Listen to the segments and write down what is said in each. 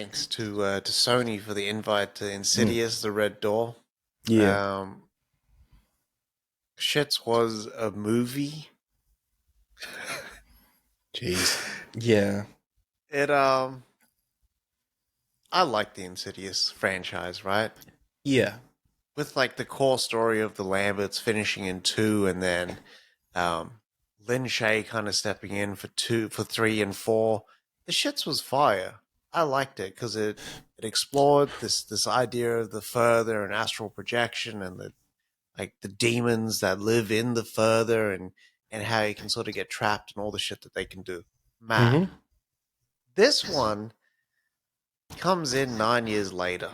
Thanks to Sony for the invite to Mm. Insidious The Red Door. Yeah. Um, Shits was a movie. Jeez. Yeah. It I like the Insidious franchise, right? Yeah. With like the core story of the Lamberts finishing in two, and then um, Lin Shaye kind of stepping in for three, and four. The shits was fire. I liked it because it explored this idea of the further and astral projection and the demons that live in the further and how you can sort of get trapped and all the shit that they can do. Mad. Mm-hmm. This one comes in 9 years later,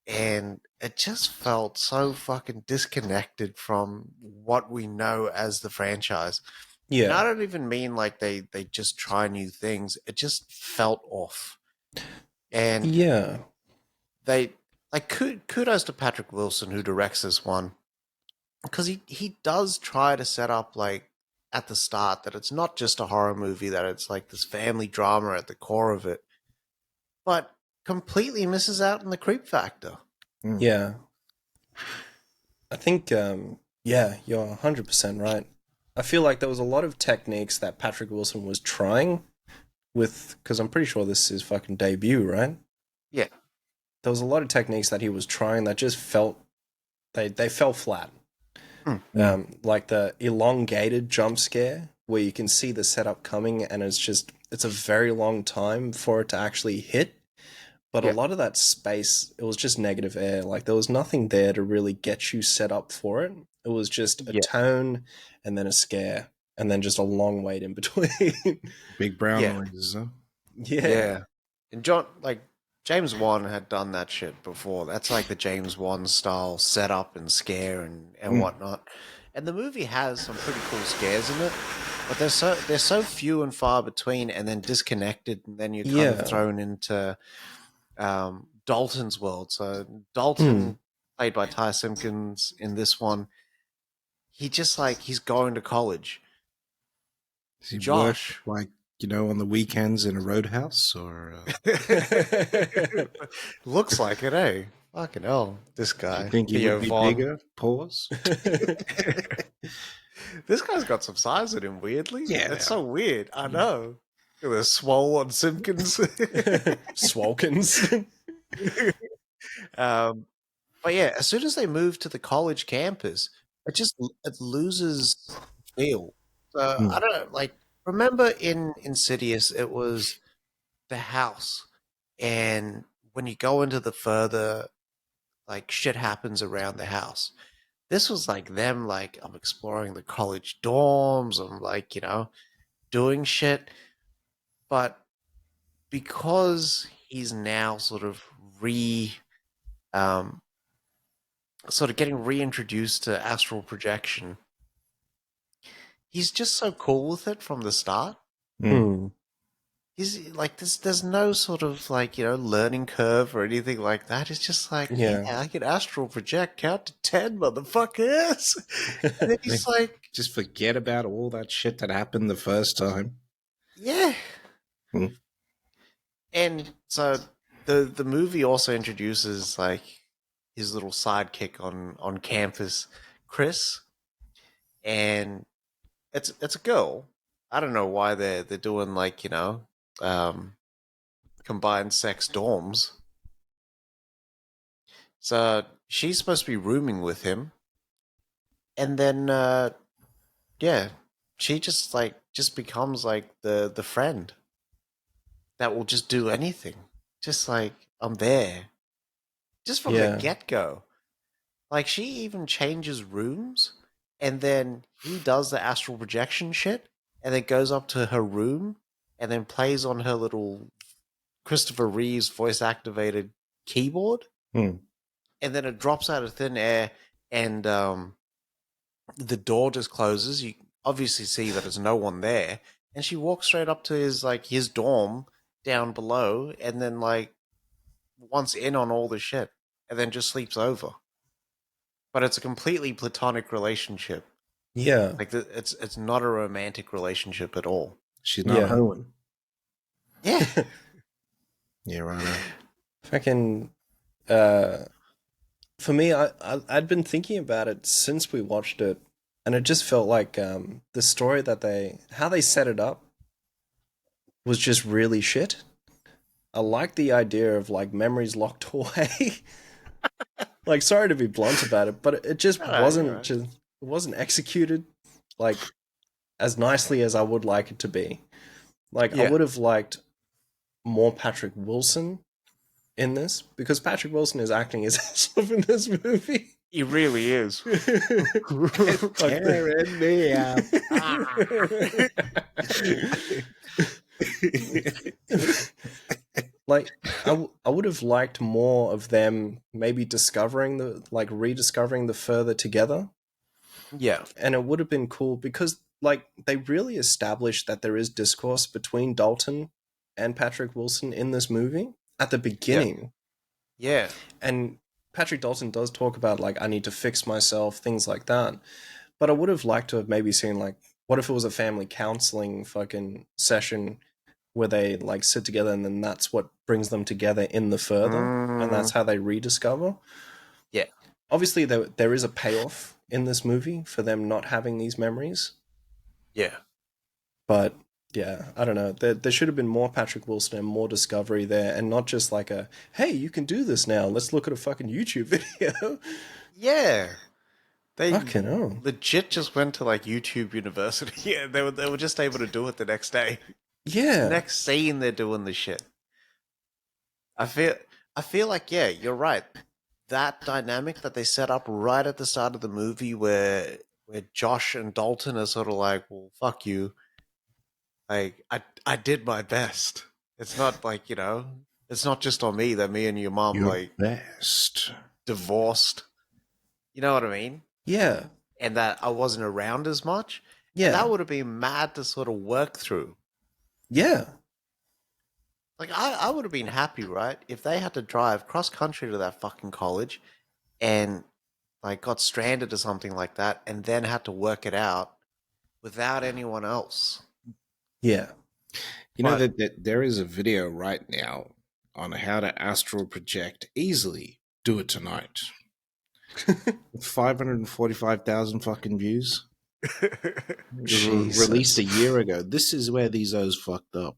and it just felt so fucking disconnected from what we know as the franchise. And I Yeah. don't even mean like they just try new things. It just felt off. And Yeah. they like kudos to Patrick Wilson who directs this one, because he does try to set up like at the start that it's not just a horror movie, that it's like this family drama at the core of it, but completely misses out on the creep factor. Mm. Yeah. I think yeah, you're 100% right. I feel like there was a lot of techniques that Patrick Wilson was trying with cuz I'm pretty sure this is his fucking debut, right? Yeah, There was a lot of techniques that he was trying that just felt they fell flat. Like the elongated jump scare where you can see the setup coming and it's a very long time for it to actually hit. But a yeah, lot of that space, it was just negative air. Like there was nothing there to really get you set up for it. It was just a yeah, tone and then a scare and then just a long wait in between. Big brown yeah, noises, huh? Yeah. yeah. And John, like James Wan had done that shit before. That's like the James Wan style setup and scare and Mm. whatnot. And the movie has some pretty cool scares in it, but they're so few and far between, and then disconnected, and then you're kind of Yeah. thrown into Dalton's world. So Mm. Dalton, played by Ty Simpkins in this one, he just like he's going to college. Does he work Josh like, on the weekends in a roadhouse or looks like it, eh? Fucking hell, this do you guy think he would Theo be Vaughn. bigger? Pause. This guy's got some size in him. Weirdly, it's Yeah. so weird. I know. Look at the swole on Simpkins. Swalkins. um, But yeah, as soon as they move to the college campus, it loses feel. So I Mm. don't know, like remember in Insidious, it was the house, and when you go into the further, like shit happens around the house. This was like them, like I'm exploring the college dorms, I'm like doing shit, but because he's now re um sort of getting reintroduced to astral projection, he's just so cool with it from the start. Mm. Mm. He's like there's no sort of like, learning curve or anything like that. It's just like, yeah, Yeah. I can astral project, count to 10, motherfuckers. And then he's Like, like, just forget about all that shit that happened the first time. yeah. Mm. And so the movie also introduces like his little sidekick on campus, Chris, and it's a girl. I don't know why they're doing like, um combined sex dorms. So she's supposed to be rooming with him, and then yeah, she just becomes like the friend that will just do anything. Just like I'm there. Just from the Yeah. get-go. Like she even changes rooms, and then he does the astral projection shit, and then goes up to her room and then plays on her little Christopher Reeves voice activated keyboard, Mm. and then it drops out of thin air, and the door just closes. You obviously see that there's no one there, and she walks straight up to his dorm down below, and then like wants in on all the shit, and then just sleeps over. But it's a completely platonic relationship. Yeah. Like it's not a romantic relationship at all. She's not Yeah. hoeing. Yeah, Yeah, right. Fucking, for me, I'd been thinking about it since we watched it, and it just felt like the story how they set it up was just really shit. I like the idea of like memories locked away. Like, sorry to be blunt about it, but it just You're wasn't right. just it wasn't executed like as nicely as I would like it to be. Like, I Yeah. would have liked more Patrick Wilson in this because Patrick Wilson is acting his ass off in this movie. He really is. Like Tearing me up. like I would have liked more of them maybe rediscovering the further together, Yeah. and it would have been cool because like they really established that there is discourse between Dalton and Patrick Wilson in this movie at the Yeah. beginning. Yeah. And Patrick Dalton does talk about like I need to fix myself, things like that. But I would have liked to have maybe seen like what if it was a family counseling fucking session where they like sit together and then that's what brings them together in the further and that's how they rediscover. Yeah. Obviously there is a payoff in this movie for them not having these memories, Yeah. but yeah, I don't know. There should have been more Patrick Wilson and more discovery there, and not just like a hey, you can do this now. Let's look at a fucking YouTube video. Yeah. They Fucking hell. legit just went to like YouTube University. Yeah, they were just able to do it the next day. Yeah. Next scene, they're doing the shit. I feel I feel like yeah, you're right. That dynamic that they set up right at the start of the movie, where Josh and Dalton are sort of like, well, fuck you. Like I did my best. It's not like it's not just on me that me and your mom Your like best. divorced. You know what I mean? Yeah. And that I wasn't around as much. And Yeah. that would have been mad to sort of work through. Yeah. Like I would have been happy, right? If they had to drive cross country to that fucking college and like got stranded or something like that and then had to work it out without anyone else. Yeah. You know But that there is a video right now on how to astral project easily. Do it tonight. 545,000 fucking views. It was Jesus. released a year ago. This is where these O's fucked up.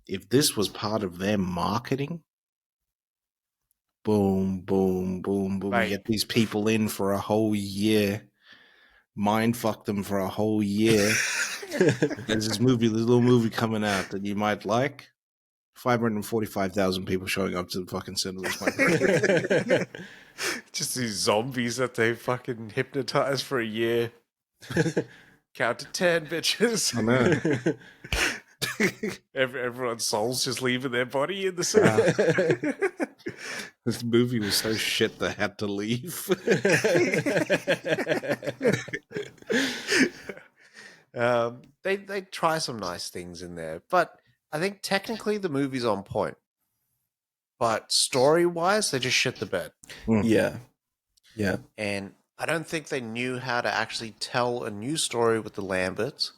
If this was part of their marketing, boom, boom, boom, boom. You Right. get these people in for a whole year, mind fuck them for a whole year. There's this little movie coming out that you might like. 545,000 people showing up to the fucking cinemas. Just these zombies that they fucking hypnotized for a year. Count to 10, bitches. I know. Everyone's soul's just leaving their body in the cinema. This movie was so shit they had to leave. They try some nice things in there, but I think technically the movie's on point. But story wise, they just shit the bed. Yeah. Yeah. And I don't think they knew how to actually tell a new story with the Lamberts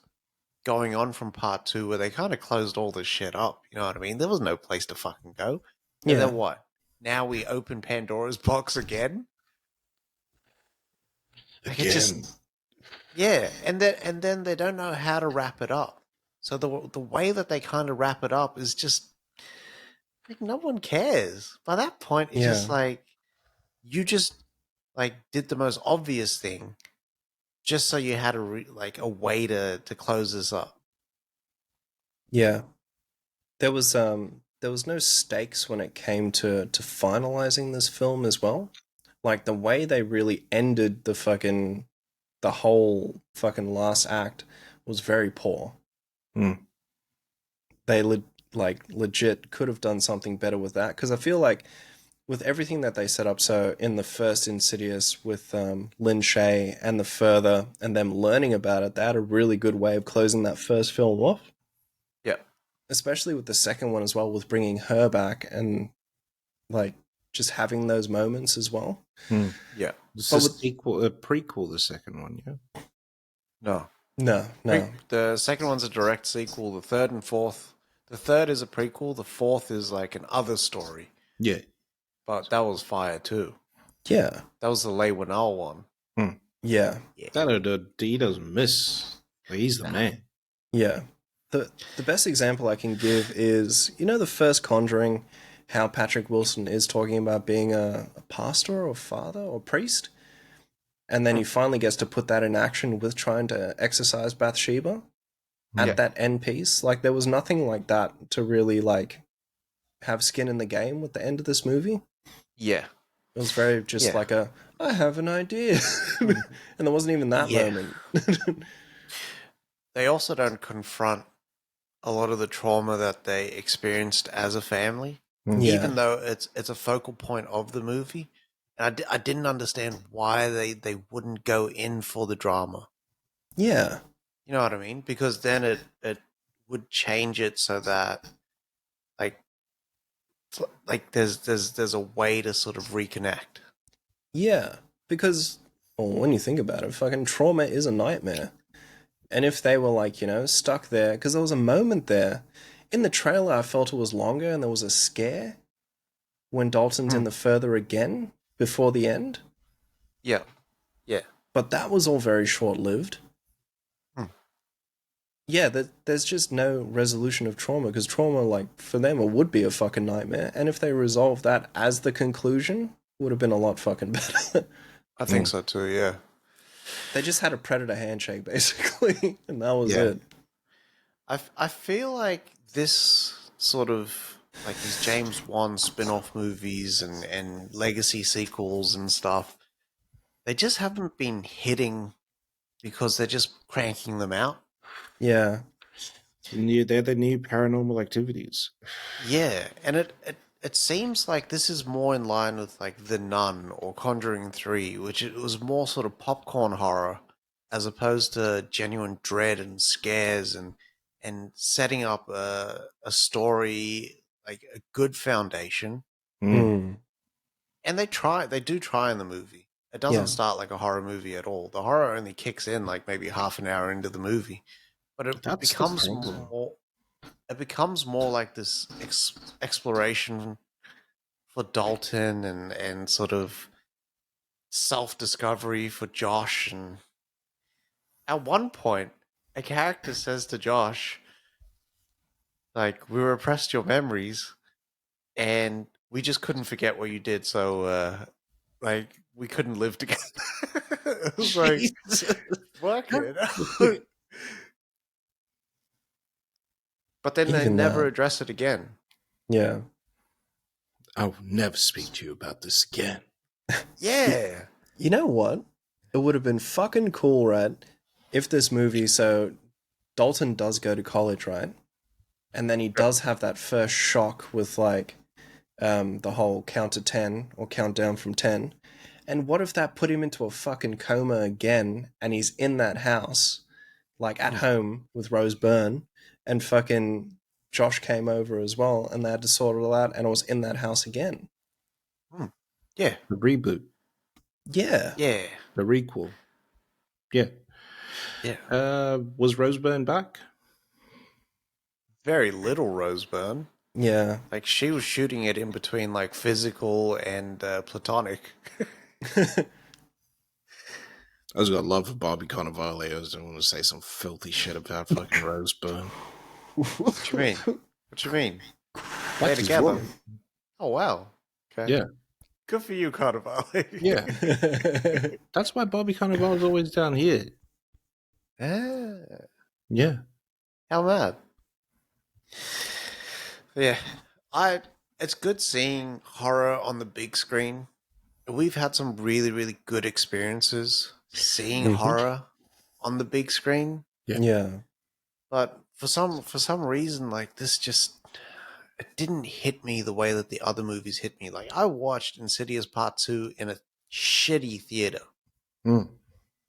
going on from part 2 where they kind of closed all this shit up. You know what I mean? There was no place to fucking go. And Yeah. then what? Now we open Pandora's box again? Like it just yeah, and then they don't know how to wrap it up. So the way that they kind of wrap it up is just like no one cares. By that point, it's just Yeah. like you just like did the most obvious thing, just so you had a way to close this up. Yeah. There was no stakes when it came to finalizing this film as well. Like the way they really ended the whole fucking last act was very poor. They legit could have done something better with that because I feel like with everything that they set up, so in the first Insidious with Lin Shaye and the further and them learning about it, they had a really good way of closing that first film off. Yeah. Especially with the second one as well, with bringing her back and like just having those moments as well. Yeah. This But is with- a prequel, the second one, No. No. The second one's a direct sequel. The third and fourth, The third is a prequel. The fourth is like an other story, Yeah. but that was fire too. Yeah. That was the Leigh Whannell one. Yeah. Yeah. He doesn't miss. Like, he's the man. Yeah. The best example I can give is, you know, the first Conjuring, how Patrick Wilson is talking about being a pastor or father or priest, and then he finally gets to put that in action with trying to exorcise Bathsheba at Yeah. that end piece. Like there was nothing like that to really like have skin in the game with the end of this movie. Yeah. It was very just Yeah. like I have an idea, and there wasn't even that Yeah. moment. They also don't confront a lot of the trauma that they experienced as a family, Yeah. even though it's a focal point of the movie. And I didn't understand why they wouldn't go in for the drama. Yeah. You know what I mean? Because then it would change it so that like there's a way to sort of reconnect. Yeah, because well, when you think about it, fucking trauma is a nightmare. And if they were like, you know, stuck there, because there was a moment there in the trailer, I felt it was longer, and there was a scare when Dalton's in the further again before the end. Yeah. Yeah. But that was all very short lived. Hmm. Yeah, there's just no resolution of trauma because trauma, like for them, it would be a fucking nightmare. And if they resolved that as the conclusion, would have been a lot fucking better. I think so too, yeah. They just had a predator handshake basically, and that was Yeah. it. I feel like this sort of like these James Wan spin-off movies and legacy sequels and stuff, they just haven't been hitting because they're just cranking them out. Yeah. They're the new paranormal activities. Yeah, and it seems like this is more in line with like The Nun or Conjuring 3, which it was more sort of popcorn horror as opposed to genuine dread and scares and setting up a story like a good foundation. Mm. And they do try in the movie. It doesn't Yeah. start like a horror movie at all. The horror only kicks in like maybe half an hour into the movie, but it That's the becomes problem. more. It becomes more like this exploration for Dalton and sort of self discovery for Josh. And at one point, a character says to Josh, like, "We repressed your memories, and we just couldn't forget what you did. So, like, we couldn't live together." It was like, Jesus. fuck it. But then they Even never that. address it again. Yeah. I will never speak to you about this again. Yeah. You know what? It would have been fucking cool, right? If this movie, so Dalton does go to college, right? And then he does have that first shock with like the whole count to 10 or count down from 10. And what if that put him into a fucking coma again and he's in that house, like at home with Rose Byrne, and fucking Josh came over as well and they had to sort it all out and it was in that house again? Yeah. The reboot, Yeah. Yeah. the requel. Yeah. Yeah. Was Roseburn back? Very little Roseburn. Yeah. Like she was shooting it in between like physical and platonic. I was got love for Bobby Cannavale. I was going to say some filthy shit about fucking Roseburn. What you mean? What you mean? Play That's his together. woman. Oh wow. Okay. Yeah. Good for you, Carnivale. Yeah. That's why Bobby Cannavale's always down here. Ah, Yeah. how mad. Yeah. It's good seeing horror on the big screen. We've had some really, really good experiences seeing Mhm. horror on the big screen. Yeah. But for some reason, like this just it didn't hit me the way that the other movies hit me. Like I watched Insidious Part 2 in a shitty theater. Mm.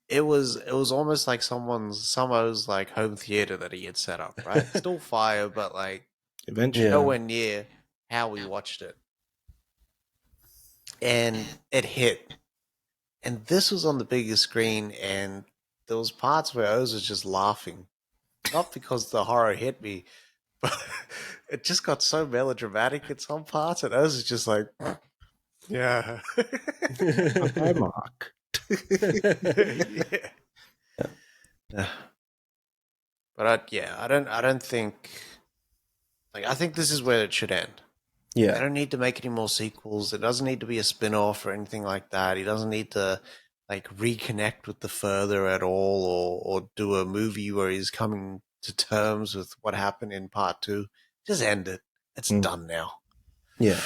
It was almost like someone's like home theater that he had set up, right? Still fire, but like Eventually. Yeah. nowhere near how we watched it. And it hit. And this was on the biggest screen, and there was parts where I was just laughing. Not because the horror hit me, but it just got so melodramatic in some parts, and I was just like, yeah. Hi, Mark. Yeah. But I don't think like I think this is where it should end. They Yeah. don't need to make any more sequels. It doesn't need to be a spin-off or anything like that. He doesn't need to like reconnect with the further at all or do a movie where he's coming to terms with what happened in part two. Just end it. It's Mm. done now. Yeah.